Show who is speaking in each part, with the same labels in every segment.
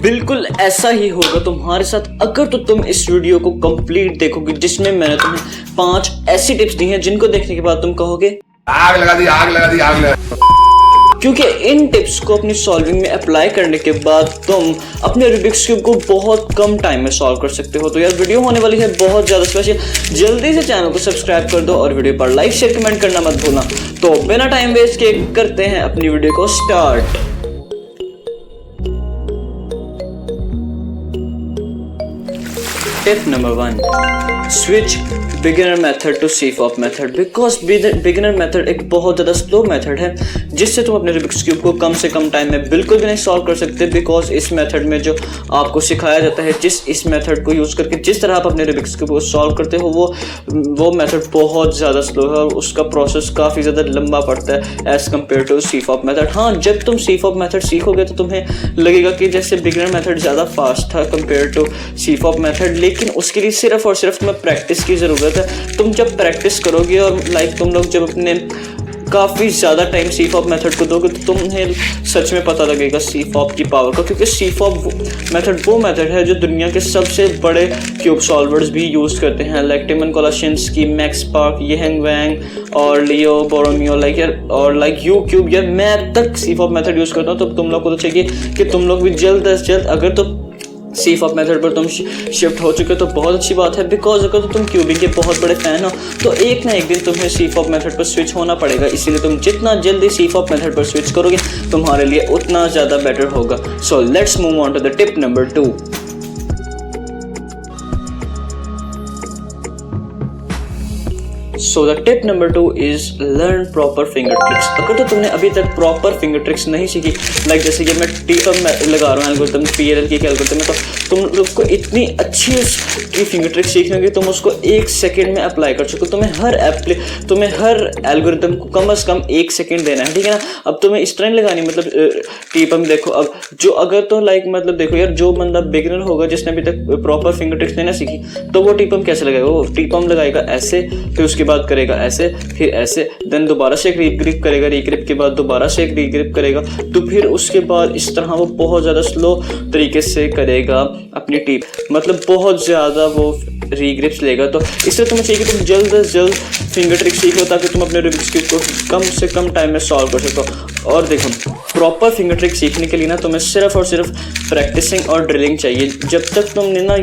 Speaker 1: बिल्कुल ऐसा ही होगा तुम्हारे साथ अगर तो तुम इस वीडियो को कंप्लीट देखोगे, जिसमें मैंने तुम्हें 5 ऐसी टिप्स दी हैं जिनको देखने के बाद तुम कहोगे
Speaker 2: आग लगा दी, आग लगा दी, आग लगा दी।
Speaker 1: क्योंकि इन टिप्स को अपनी सॉल्विंग में अप्लाई करने के बाद तुम अपने रूबिक्स क्यूब को बहुत कम टाइम में सॉल्व कर सकते हो। तो यार वीडियो होने वाली है बहुत ज़्यादा स्पेशल। जल्दी से चैनल को सब्सक्राइब कर दो और वीडियो पर लाइक शेयर कमेंट करना मत भूलना। तो बिना टाइम वेस्ट किए करते हैं अपनी वीडियो को start. Tip number 1, switch beginner method to CFOP method. Because beginner method एक बहुत ज़्यादा स्लो मेथड है जिससे तुम अपने रूबिक्स क्यूब को कम से कम टाइम में बिल्कुल भी नहीं सॉल्व कर सकते। बिकॉज इस मेथड में जो आपको सिखाया जाता है, इस मेथड को यूज़ करके जिस तरह आप अपने रूबिक्स क्यूब को सॉल्व करते हो वो मेथड बहुत ज़्यादा स्लो है और उसका प्रोसेस काफ़ी ज़्यादा लंबा पड़ता है as compare to CFOP method. हाँ, जब तुम सीफॉप मेथड सीखोगे तो तुम्हें लगेगा कि जैसे बिगिनर मेथड ज़्यादा फास्ट था कम्पेयर टू सीफॉप मेथड, लेकिन उसके लिए सिर्फ और सिर्फ तुम्हें प्रैक्टिस की ज़रूरत है। तुम जब प्रैक्टिस करोगे और तुम लोग जब अपने काफ़ी ज़्यादा टाइम सीफॉप मेथड को दोगे तो तुम्हें सच में पता लगेगा सीफॉप की पावर का। क्योंकि सीफॉप मेथड वो मेथड है जो दुनिया के सबसे बड़े क्यूब सॉल्वर्स भी यूज़ करते हैं, लाइक टिमन कोलाशिंस्की, मैक्स पार्क, येहेंग वैंग और लियो बोरोमियो और यू क्यूब। यार मैं तक सीफॉप मेथड यूज़ करता हूँ। तो तुम लोग को तो चाहिए कि तुम लोग भी जल्द से जल्द, अगर तो सीफॉप मेथड पर तुम शिफ्ट हो चुके तो बहुत अच्छी बात है। बिकॉज अगर तो तुम क्यूबिंग के बहुत बड़े फैन हो तो एक ना एक दिन तुम्हें सीफॉप मेथड पर स्विच होना पड़ेगा। इसीलिए तुम जितना जल्दी सीफॉप मेथड पर स्विच करोगे तुम्हारे लिए उतना ज़्यादा बेटर होगा। So let's move on to the tip number 2। So the tip number 2 is learn proper finger tricks. अगर तो तुमने अभी तक प्रॉपर फिंगर ट्रिक्स नहीं सीखी, लाइक जैसे कि मैं टीपम लगा रहा हूँ एल्गोरिथम, PLL की एल्गोरिथम में, तो तुम लोग को इतनी अच्छी की फिंगर ट्रिक्स सीखनी होगी तुम उसको 1 सेकेंड में अप्लाई कर सको। तुम्हें हर एल्गोरिथम को कम से कम 1 सेकेंड देना है, ठीक है ना। अब तुम्हें इस तरह लगानी, मतलब टीपम देखो, अब जो अगर तो देखो यार, जो बंदा बिगिनर होगा जिसने अभी तक प्रॉपर फिंगर ट्रिक्स देना सीखी तो वो टीपम कैसे लगाएगा? वो टीपम लगाएगा ऐसे, फिर उसके बाद करेगा ऐसे, फिर ऐसे, देन दोबारा से एक रीग्रिप करेगा, रीग्रिप के बाद दोबारा से एक रीग्रिप करेगा, तो फिर उसके बाद इस तरह वो बहुत ज़्यादा स्लो तरीके से करेगा अपनी टीप, मतलब बहुत ज़्यादा वो रीग्रिप्स लेगा। तो इससे तुम्हें चाहिए कि तुम जल्द से जल्द फिंगर ट्रिक सीखो ताकि तुम अपने रूबिक्स क्यूब को कम से कम टाइम में सॉल्व कर सको। और देखो, प्रॉपर फिंगर ट्रिक सीखने के लिए ना तुम्हें सिर्फ और सिर्फ प्रैक्टिसिंग और ड्रिलिंग चाहिए। जब तक तुमने ना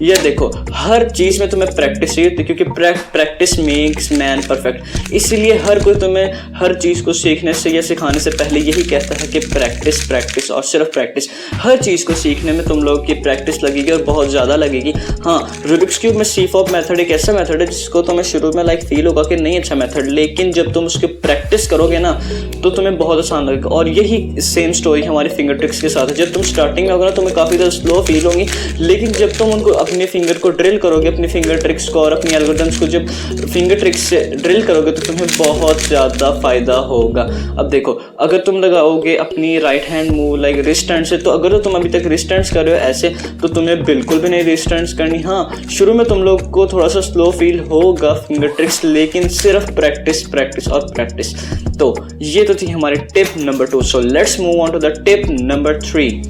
Speaker 1: ये देखो, हर चीज़ में तुम्हें प्रैक्टिस चाहिए क्योंकि प्रैक्टिस मेक्स मैन परफेक्ट। इसीलिए हर कोई तुम्हें हर चीज़ को सीखने से या सिखाने से पहले यही कहता है कि प्रैक्टिस प्रैक्टिस और सिर्फ प्रैक्टिस। हर चीज़ को सीखने में तुम लोग की प्रैक्टिस लगेगी और बहुत ज़्यादा लगेगी। हाँ, रूबिक्स क्यूब में सीफॉप मेथड एक ऐसा मेथड है जिसको तुम्हें शुरू में फील होगा कि नहीं अच्छा मेथड, लेकिन जब तुम उसकी प्रैक्टिस करोगे ना तो तुम्हें बहुत आसान लगेगा। और यही सेम स्टोरी हमारी फिंगर ट्रिक्स के साथ है। जब तुम स्टार्टिंग में होगा ना तुम्हें काफ़ी ज़्यादा स्लो फील होंगी, लेकिन जब तुम उनको अपने फिंगर को ड्रिल करोगे, अपनी फिंगर ट्रिक्स को और अपनी एल्गोरिथम्स को जब फिंगर ट्रिक्स से ड्रिल करोगे तो तुम्हें बहुत ज़्यादा फ़ायदा होगा। अब देखो, अगर तुम लगाओगे अपनी right hand move like wrist hand से, तो अगर तुम अभी तक रिस्ट हैंड्स कर रहे हो ऐसे तो तुम्हें बिल्कुल भी नहीं रिस्ट हैंड्स करनी। हाँ, शुरू में तुम लोग को थोड़ा सा स्लो फील होगा फिंगर ट्रिक्स, लेकिन सिर्फ प्रैक्टिस प्रैक्टिस और प्रैक्टिस। तो ये तो थी हमारी tip number 2। So let's move on to the tip number 3।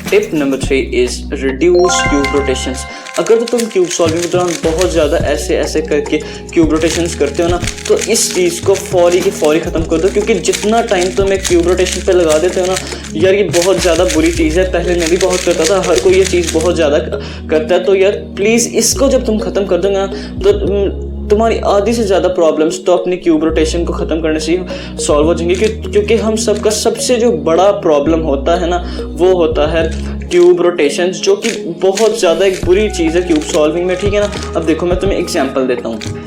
Speaker 1: Tip number 3 is reduce cube rotations. अगर तो तुम क्यूब सॉल्विंग के दौरान बहुत ज़्यादा ऐसे करके क्यूब रोटेशंस करते हो ना, तो इस चीज़ को फौरी की फौरी ख़त्म कर दो। क्योंकि जितना टाइम तुम एक क्यूब रोटेशन पे लगा देते हो ना यार, ये बहुत ज़्यादा बुरी चीज़ है। पहले मैं भी बहुत करता था, हर कोई ये चीज़ बहुत ज़्यादा करता है। तो यार प्लीज़ इसको जब तुम ख़त्म कर दोगे ना तो तुम्हारी आधी से ज़्यादा प्रॉब्लम्स तो अपनी क्यूब रोटेशन को ख़त्म करने से ही सॉल्व हो जाएंगे। क्योंकि हम सबका सबसे जो बड़ा प्रॉब्लम होता है ना वो होता है क्यूब रोटेशन, जो कि बहुत ज़्यादा एक बुरी चीज़ है क्यूब सॉल्विंग में, ठीक है ना। अब देखो, मैं तुम्हें एग्जांपल देता हूँ।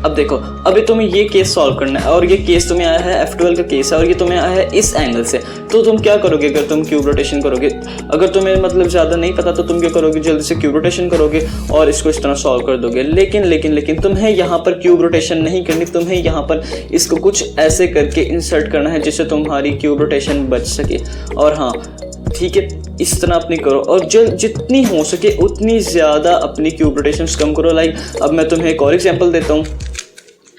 Speaker 1: अब देखो, अभी तुम्हें ये केस सॉल्व करना है और ये केस तुम्हें आया है F12 का केस है और ये तुम्हें आया है इस एंगल से। तो तुम क्या करोगे अगर तुम क्यूब रोटेशन करोगे? अगर तुम्हें ज़्यादा नहीं पता तो तुम क्या करोगे, जल्दी से क्यूब रोटेशन करोगे और इसको इस तरह सॉल्व कर दोगे। लेकिन तुम्हें यहाँ पर क्यूब रोटेशन नहीं करनी, तुम्हें यहाँ पर इसको कुछ ऐसे करके इंसर्ट करना है जिससे तुम्हारी क्यूब रोटेशन बच सके। और हाँ, ठीक है, इस तरह अपनी करो और जितनी हो सके उतनी ज़्यादा अपनी क्यूब रोटेशंस कम करो। लाइक अब मैं तुम्हें एक और एग्जांपल देता हूँ।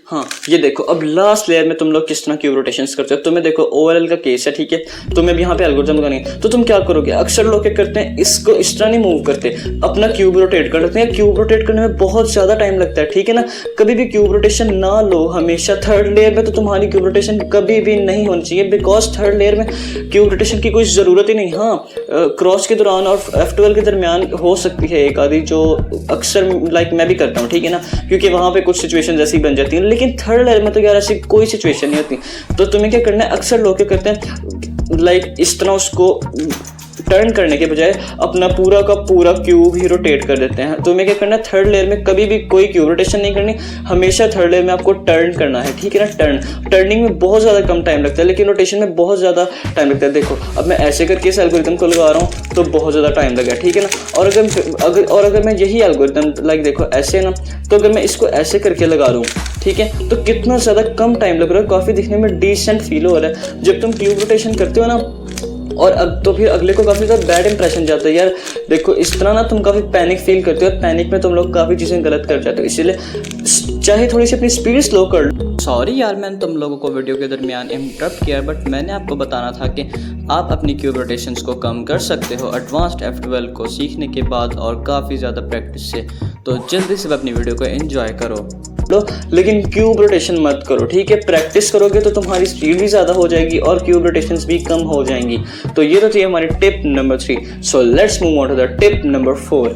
Speaker 1: हाँ ये देखो, अब लास्ट लेयर में तुम लोग किस तरह क्यूब रोटेशंस करते हो। तुम्हें देखो ओवरऑल का केस है, ठीक है, तुम्हें भी यहाँ पे एल्गोरिथम लगानी है, तो तुम क्या करोगे, अक्सर लोग क्या करते हैं, इसको इस तरह नहीं मूव करते, अपना क्यूब रोटेट कर लेते हैं। क्यूब रोटेट करने में बहुत ज़्यादा टाइम लगता है, ठीक है ना। कभी भी क्यूब रोटेशन ना लो, हमेशा थर्ड लेयर में तो तुम्हारी क्यूब रोटेशन कभी भी नहीं होनी चाहिए, बिकॉज थर्ड लेयर में क्यूब रोटेशन की कोई ज़रूरत ही नहीं। हाँ क्रॉस के दौरान और F12 के दरमियान हो सकती है एक आधी, जो अक्सर लाइक मैं भी करता हूँ, ठीक है ना, क्योंकि वहाँ पे कुछ सिचुएशन ऐसी बन जाती हैं। लेकिन थर्ड लेयर में तो यार ऐसी कोई सिचुएशन नहीं होती। तो तुम्हें क्या करना है, अक्सर लोग क्या करते हैं लाइक इस तरह उसको टर्न करने के बजाय अपना पूरा का पूरा क्यूब ही रोटेट कर देते हैं। तुम्हें क्या करना है, थर्ड लेयर में कभी भी कोई क्यूब रोटेशन नहीं करनी, हमेशा थर्ड लेयर में आपको टर्न करना है, ठीक है ना। टर्निंग में बहुत ज़्यादा कम टाइम लगता है, लेकिन रोटेशन में बहुत ज़्यादा टाइम लगता है। देखो अब मैं ऐसे करके इस एल्गोरिथम को लगा रहा हूँ तो बहुत ज़्यादा टाइम लगा, ठीक है ना। और अगर मैं यही एल्गोरिथम लाइक देखो ऐसे ना, तो अगर मैं इसको ऐसे करके लगा दूँ, ठीक है, तो कितना ज़्यादा कम टाइम लग रहा है, काफ़ी दिखने में डिसेंट फील हो रहा है। जब तुम क्यूब रोटेशन करते हो ना, और अब तो फिर अगले को काफ़ी ज़्यादा बैड इंप्रेशन जाता है यार। देखो इस तरह ना तुम काफ़ी पैनिक फील करते हो, और पैनिक में तुम लोग काफ़ी चीज़ें गलत कर जाते हो। इसीलिए चाहे थोड़ी सी अपनी स्पीड स्लो कर लो। सॉरी यार मैंने तुम लोगों को वीडियो के दरमियान इंटरप्ट किया, बट मैंने आपको बताना था कि आप अपनी क्यूब रोटेशंस को कम कर सकते हो एडवांस्ड F12 को सीखने के बाद और काफ़ी ज़्यादा प्रैक्टिस से। तो जल्दी से अपनी वीडियो को एंजॉय करो लो, लेकिन क्यूब रोटेशन मत करो, ठीक है। प्रैक्टिस करोगे तो तुम्हारी स्पीड भी ज़्यादा हो जाएगी और क्यूब रोटेशंस भी कम हो जाएंगी। तो ये तो थी हमारी tip number 3। So let's move on to the tip number 4।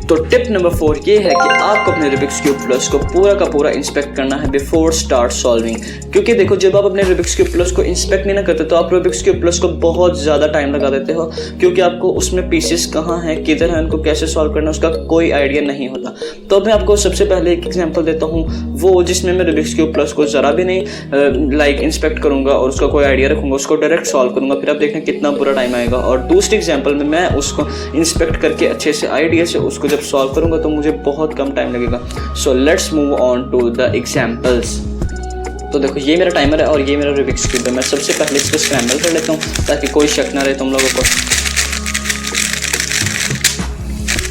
Speaker 1: तो टिप नंबर 4 ये है कि आपको अपने रूबिक्स क्यूब प्लस को पूरा का पूरा इंस्पेक्ट करना है बिफोर स्टार्ट सॉल्विंग। क्योंकि देखो जब आप अपने रूबिक्स क्यूब प्लस को इंस्पेक्ट नहीं ना करते तो आप रूबिक्स क्यूब प्लस को बहुत ज़्यादा टाइम लगा देते हो, क्योंकि आपको उसमें पीसेस कहाँ हैं, किधर हैं, उनको कैसे सॉल्व करना है, उसका कोई आइडिया नहीं होता। तो मैं आपको सबसे पहले एक एग्जाम्पल देता हूँ, वो जिसमें मैं रूबिक्स क्यूब प्लस को ज़रा भी नहीं लाइक इंस्पेक्ट करूँगा और उसका कोई आइडिया रखूँगा, उसको डायरेक्ट सॉल्व करूँगा, फिर आप देखना कितना बुरा टाइम आएगा। और दूसरी एग्जाम्पल में मैं उसको इंस्पेक्ट करके अच्छे से आइडिया से उसको जब सॉल्व करूँगा तो मुझे बहुत कम टाइम लगेगा। So let's move on to the examples. तो देखो ये मेरा टाइमर है और ये मेरा रूबिक्स क्यूब है। मैं सबसे पहले इसको स्क्रैम्बल कर लेता हूँ ताकि कोई शक ना रहे तुम लोगों को।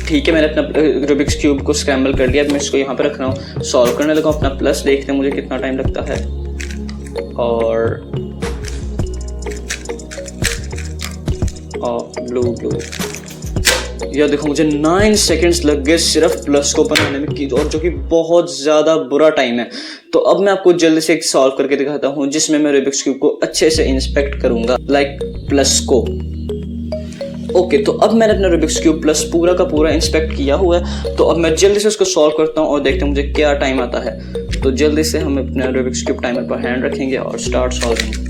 Speaker 1: ठीक है, मैंने अपना रूबिक्स क्यूब को स्क्रैम्बल कर लिया। अब मैं इसको यहाँ पे रख रहा हूँ, सॉल्व करने लगा अपना प्लस, देखते हैं मुझे कितना टाइम लगता है। और ब्लू यार देखो मुझे 9 सेकंड्स लग गए सिर्फ प्लस को बनाने में की, और जो कि बहुत ज़्यादा बुरा टाइम है। तो अब मैं आपको जल्दी से एक सॉल्व करके दिखाता हूँ जिसमें मैं रूबिक्स क्यूब को अच्छे से इंस्पेक्ट करूँगा लाइक प्लस को। ओके, तो अब मैंने अपना रूबिक्स क्यूब प्लस पूरा का पूरा इंस्पेक्ट किया हुआ है। तो अब मैं जल्दी से उसको सॉल्व करता हूँ और देखते हैं मुझे क्या टाइम आता है। तो जल्दी से हम अपने रूबिक्स क्यूब टाइमर पर हैंड रखेंगे और स्टार्ट सॉल्विंग।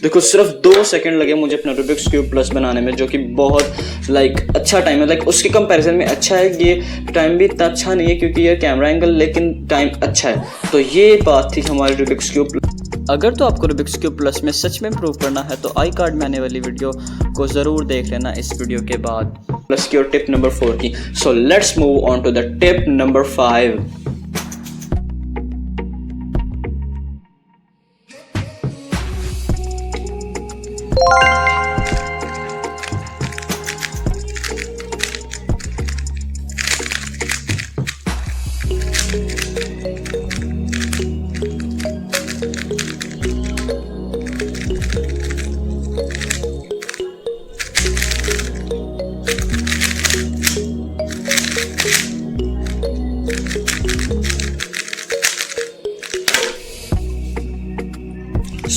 Speaker 1: देखो सिर्फ 2 सेकंड लगे मुझे अपना रूबिक्स क्यूब प्लस बनाने में, जो कि बहुत लाइक अच्छा टाइम है। लाइक उसके कंपैरिजन में अच्छा है, ये टाइम भी इतना अच्छा नहीं है क्योंकि ये कैमरा एंगल, लेकिन टाइम अच्छा है। तो ये बात थी हमारी रूबिक्स क्यूब प्लस। अगर तो आपको रूबिक्स क्यूब प्लस में सच में इम्प्रूव करना है तो आई कार्ड में आने वाली वीडियो को ज़रूर देख लेना इस वीडियो के बाद, प्लस की और टिप नंबर 4 की। So let's move on to the tip number 5।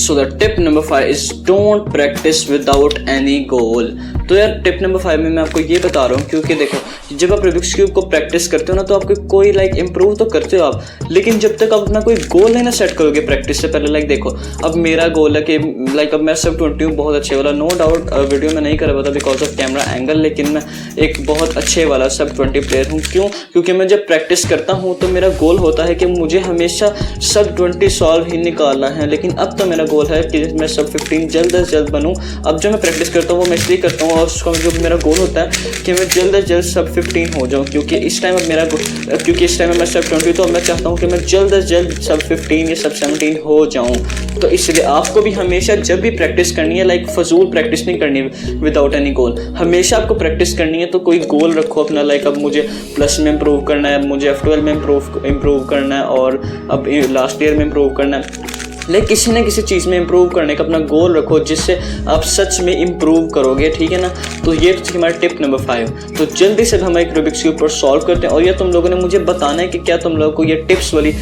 Speaker 1: So the tip number 5 is don't practice without any goal। तो यार टिप नंबर 5 में मैं आपको ये बता रहा हूँ क्योंकि देखो जब आप रूबिक्स क्यूब को प्रैक्टिस करते हो ना तो आपको कोई लाइक इम्प्रूव तो करते हो आप, लेकिन जब तक आप अपना कोई गोल नहीं ना सेट करोगे प्रैक्टिस से पहले। लाइक देखो अब मेरा गोल है कि लाइक अब मैं सब 20 हूँ बहुत अच्छे वाला, नो डाउट वीडियो में नहीं कर पाता बिकॉज ऑफ कैमरा एंगल, लेकिन मैं एक बहुत अच्छे वाला सब 20 प्लेयर हूँ। क्यों? क्योंकि मैं जब प्रैक्टिस करता हूँ तो मेरा गोल होता है कि मुझे हमेशा सब 20 सॉल्व ही निकालना है। लेकिन अब तो मेरा गोल है कि मैं सब 15 जल्द अज जल्द बनूँ। अब जो मैं प्रैक्टिस करता हूँ वो मैं इसलिए करता हूँ उसका जो मेरा गोल होता है कि मैं जल्द से जल्द सब 15 हो जाऊँ, क्योंकि इस टाइम अब मैं सब 20, तो मैं चाहता हूँ कि मैं जल्द से जल्द सब 15 या सब 17 हो जाऊँ। तो इसलिए आपको भी हमेशा जब भी प्रैक्टिस करनी है, लाइक फजूल प्रैक्टिस नहीं करनी विदाउट एनी गोल। हमेशा आपको प्रैक्टिस करनी है, तो कोई गोल रखो अपना, लाइक अब मुझे प्लस में इम्प्रूव करना है, मुझे F12 में इम्प्रूव करना है, और अब लास्ट ईयर में इम्प्रूव करना है। लेकिन किसी न किसी चीज़ में इम्प्रूव करने का अपना गोल रखो, जिससे आप सच में इम्प्रूव करोगे, ठीक है ना। तो ये थी हमारा टिप नंबर 5। तो जल्दी से हम एक रूबिक्स क्यूब पर सॉल्व करते हैं, और ये तुम लोगों ने मुझे बताना है कि क्या तुम लोगों को ये टिप्स वाली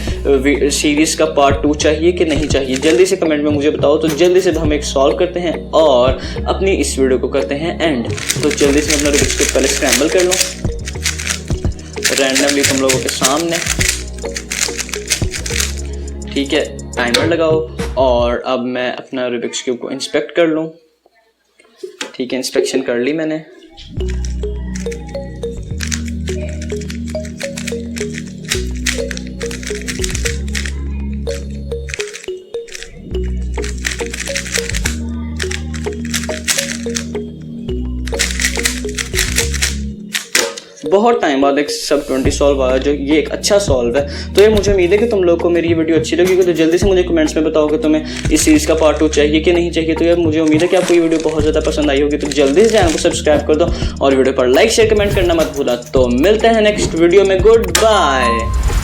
Speaker 1: सीरीज़ का पार्ट 2 चाहिए कि नहीं चाहिए। जल्दी से कमेंट में मुझे बताओ। तो जल्दी से हम एक सॉल्व करते हैं और अपनी इस वीडियो को करते हैं एंड। तो जल्दी से अपना रूबिक्स क्यूब पहले स्क्रैम्बल कर लो रैंडमली तुम लोगों के सामने, ठीक है। टाइमर लगाओ और अब मैं अपना रूबिक्स क्यूब को इंस्पेक्ट कर लूँ, ठीक है। इंस्पेक्शन कर ली मैंने। बहुत टाइम बाद एक सब 20 सॉल्व आया, जो ये एक अच्छा सॉल्व है। तो ये मुझे उम्मीद है कि तुम लोग को मेरी ये वीडियो अच्छी लगेगी। तो जल्दी से मुझे कमेंट्स में बताओ कि तुम्हें इस सीरीज़ का पार्ट 2 चाहिए कि नहीं चाहिए। तो यार मुझे उम्मीद है कि आपको ये वीडियो बहुत ज़्यादा पसंद आई होगी। तो जल्दी से चैनल को सब्सक्राइब कर दो और वीडियो पर लाइक शेयर कमेंट करना मत भूलना। तो मिलते हैं नेक्स्ट वीडियो में। Good bye.